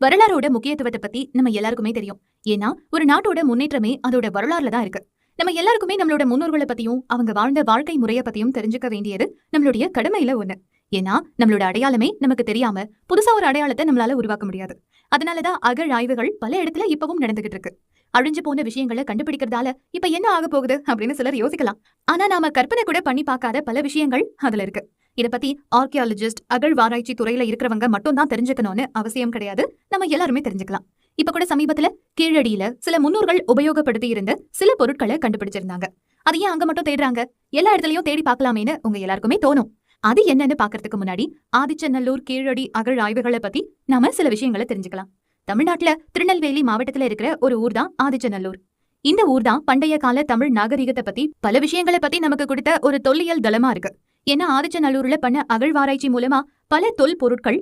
வரலாறோட முக்கியத்துவத்தை பத்தி நம்ம எல்லாருக்குமே தெரியும். ஏன்னா ஒரு நாட்டோட முன்னேற்றமே அதோட வரலாறுல தான் இருக்கு. நம்ம எல்லாருக்குமே நம்மளோட முன்னோர்களை பத்தியும் அவங்க வாழ்ந்த வாழ்க்கை முறைய பத்தியும் தெரிஞ்சுக்க வேண்டியது நம்மளுடைய கடமையில ஒண்ணு. ஏன்னா நம்மளோட அடையாளமே நமக்கு தெரியாம புதுசா ஒரு அடையாளத்தை நம்மளால உருவாக்க முடியாது. அதனாலதான் அகழாய்வுகள் பல இடத்துல இப்பவும் நடந்துகிட்டு இருக்கு. அழிஞ்சு போன விஷயங்களை கண்டுபிடிக்கிறதால இப்ப என்ன ஆக போகுது அப்படின்னு சிலர் யோசிக்கலாம். ஆனா நாம கற்பனை கூட பண்ணி பார்க்காத பல விஷயங்கள் அதுல இருக்கு. இத பத்தி ஆர்கியாலஜிஸ்ட், அகழ்வாராய்ச்சி துறையில இருக்கிறவங்க மட்டும் தான் தெரிஞ்சுக்கணும்னு அவசியம் கிடையாது. நம்ம எல்லாருமே தெரிஞ்சுக்கலாம். இப்ப கூட சமீபத்துல கீழடியில சில முன்னோர்கள் உபயோகப்படுத்தி இருந்த சில பொருட்களை கண்டுபிடிச்சிருந்தாங்க. அது ஏன் அங்க மட்டும் தேடுறாங்க? எல்லா இடத்துலயும் தேடி பார்க்கலாமேன்னு உங்க எல்லாருக்குமே தோணும். அது என்னன்னு பாக்குறதுக்கு முன்னாடி ஆதிச்சநல்லூர் கீழடி அகழாய்வுகளை பத்தி நாம சில விஷயங்களை தெரிஞ்சுக்கலாம். தமிழ்நாட்டுல திருநெல்வேலி மாவட்டத்துல இருக்கிற ஒரு ஊர் தான் ஆதிச்சநல்லூர். இந்த ஊர் தான் பண்டைய கால தமிழ் நாகரிகத்தை பத்தி பல விஷயங்களை பத்தி நமக்கு கொடுத்த ஒரு தொல்லியல் தளமா இருக்கு. ஏன்னா ஆதிச்சநல்லூர்ல பண்ண அகழ்வாராய்ச்சி மூலமா பல தொல் பொருட்கள்